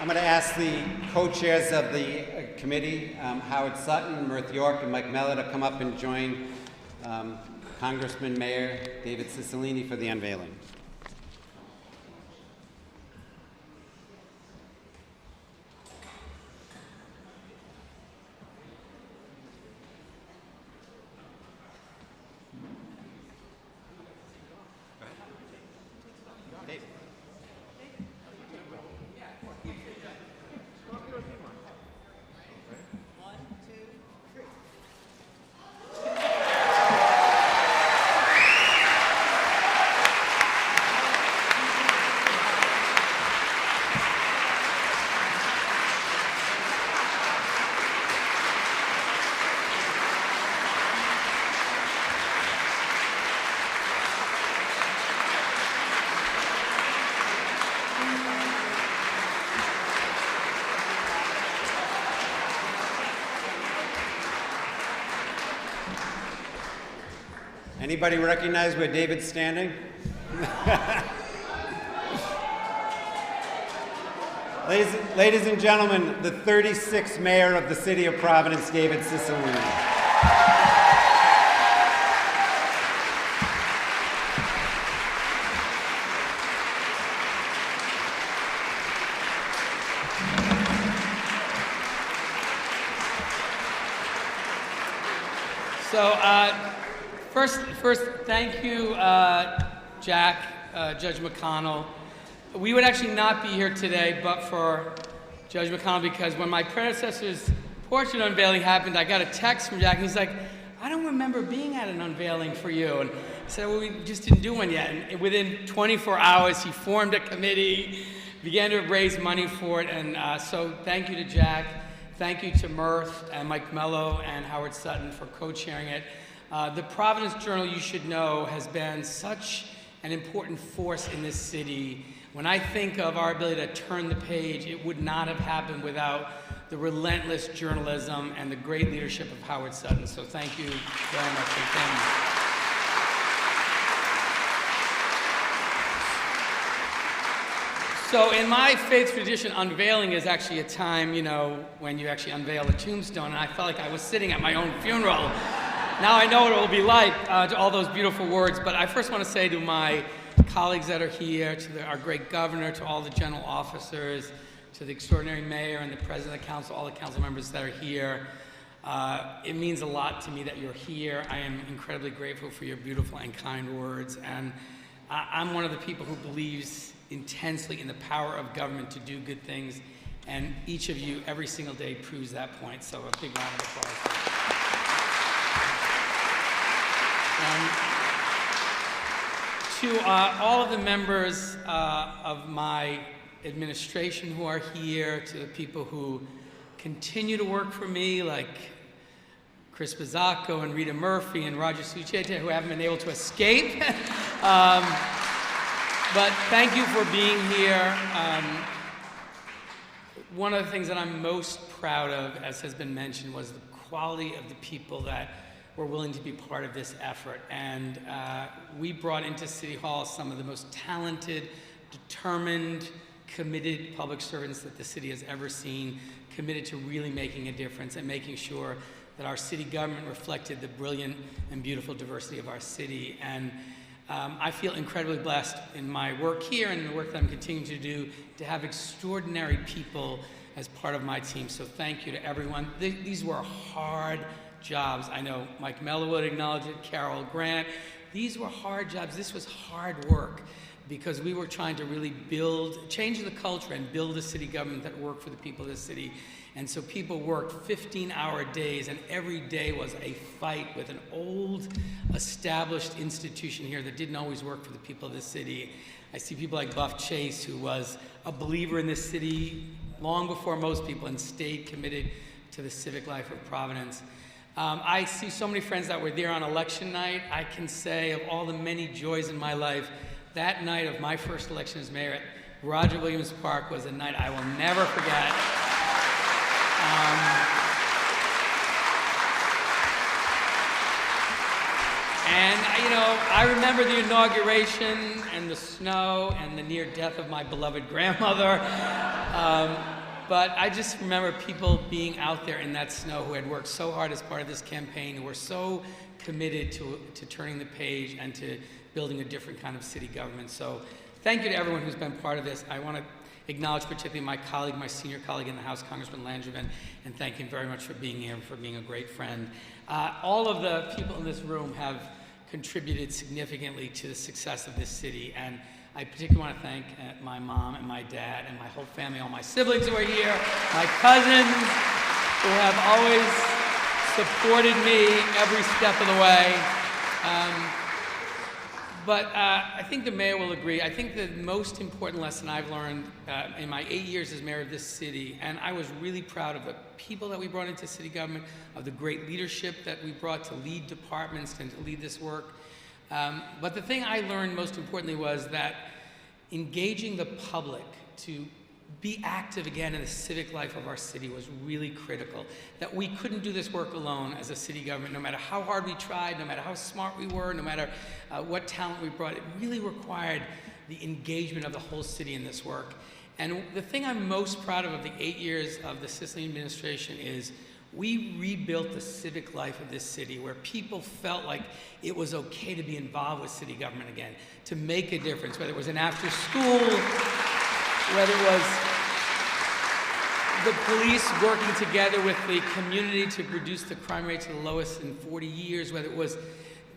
I'm going to ask the co-chairs of the committee, Howard Sutton, Mirth York, and Mike Mello, to come up and join Congressman Mayor David Cicilline for the unveiling. Anybody recognize where David's standing? Ladies and gentlemen, the 36th mayor of the city of Providence, David Cicilline. First, thank you, Jack, Judge McConnell. We would actually not be here today but for Judge McConnell, because when my predecessor's portrait unveiling happened, I got a text from Jack, and he's like, I don't remember being at an unveiling for you. And I said, well, we just didn't do one yet. And within 24 hours, he formed a committee, began to raise money for it. And so thank you to Jack. Thank you to Mirth and Mike Mello and Howard Sutton for co-chairing it. The Providence Journal, you should know, has been such an important force in this city. When I think of our ability to turn the page, it would not have happened without the relentless journalism and the great leadership of Howard Sutton. So thank you very much for coming. So in my faith tradition, unveiling is actually a time, you know, when you actually unveil a tombstone, and I felt like I was sitting at my own funeral. Now I know what it will be like, to all those beautiful words, but I first want to say to my colleagues that are here, to our great governor, to all the general officers, to the extraordinary mayor and the president of the council, all the council members that are here. It means a lot to me that you're here. I am incredibly grateful for your beautiful and kind words, and I'm one of the people who believes intensely in the power of government to do good things, and each of you every single day proves that point, so a big round of applause. To all of the members of my administration who are here, to the people who continue to work for me, like Chris Bizzacco and Rita Murphy and Roger Suchete, who haven't been able to escape. But thank you for being here. One of the things that I'm most proud of, as has been mentioned, was the quality of the people that were willing to be part of this effort. And we brought into City Hall some of the most talented, determined, committed public servants that the city has ever seen, committed to really making a difference and making sure that our city government reflected the brilliant and beautiful diversity of our city. And I feel incredibly blessed in my work here and in the work that I'm continuing to do to have extraordinary people as part of my team. So thank you to everyone. These were hard jobs. I know Mike Mello would acknowledge it, Carol Grant. These were hard jobs. This was hard work because we were trying to really change the culture and build a city government that worked for the people of the city. And so people worked 15-hour days, and every day was a fight with an old, established institution here that didn't always work for the people of the city. I see people like Buff Chase, who was a believer in this city long before most people and stayed committed to the civic life of Providence. I see so many friends that were there on election night. I can say of all the many joys in my life, that night of my first election as mayor at Roger Williams Park was a night I will never forget. And, you know, I remember the inauguration and the snow and the near death of my beloved grandmother. But I just remember people being out there in that snow who had worked so hard as part of this campaign, who were so committed to turning the page and to building a different kind of city government. So thank you to everyone who's been part of this. I want to acknowledge particularly my colleague, my senior colleague in the House, Congressman Langevin, and thank him very much for being here and for being a great friend. All of the people in this room have contributed significantly to the success of this city, and I particularly want to thank my mom and my dad and my whole family, all my siblings who are here, my cousins who have always supported me every step of the way. But I think the mayor will agree. I think the most important lesson I've learned in my 8 years as mayor of this city, and I was really proud of the people that we brought into city government, of the great leadership that we brought to lead departments and to lead this work. But the thing I learned most importantly was that engaging the public to be active again in the civic life of our city was really critical. That we couldn't do this work alone as a city government, no matter how hard we tried, no matter how smart we were, no matter what talent we brought. It really required the engagement of the whole city in this work. And the thing I'm most proud of the 8 years of the Cicilline administration is we rebuilt the civic life of this city where people felt like it was okay to be involved with city government again, to make a difference, whether it was an after school, whether it was the police working together with the community to reduce the crime rate to the lowest in 40 years, whether it was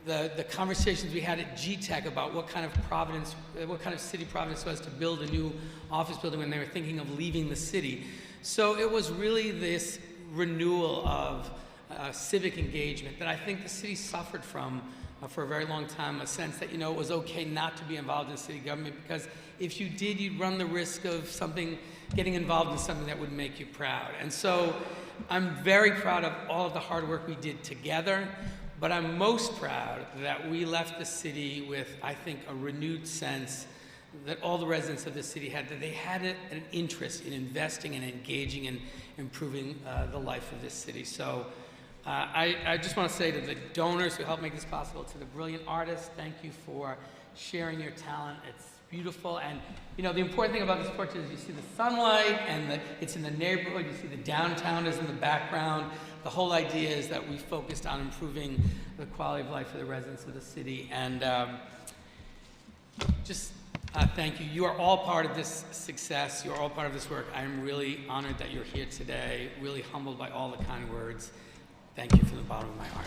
the conversations we had at GTEC about what kind of city Providence was to build a new office building when they were thinking of leaving the city. So it was really this renewal of civic engagement that I think the city suffered from for a very long time, a sense that, it was okay not to be involved in city government, because if you did, you'd run the risk of getting involved in something that would make you proud. And so I'm very proud of all of the hard work we did together, but I'm most proud that we left the city with, I think, a renewed sense that all the residents of the city had, that they had an interest in investing and engaging in improving the life of this city. So I just want to say to the donors who helped make this possible, to the brilliant artists, thank you for sharing your talent. It's beautiful. And the important thing about this portrait is you see the sunlight, and it's in the neighborhood. You see the downtown is in the background. The whole idea is that we focused on improving the quality of life for the residents of the city. And thank you. You are all part of this success. You're all part of this work. I'm really honored that you're here today, really humbled by all the kind words. Thank you from the bottom of my heart.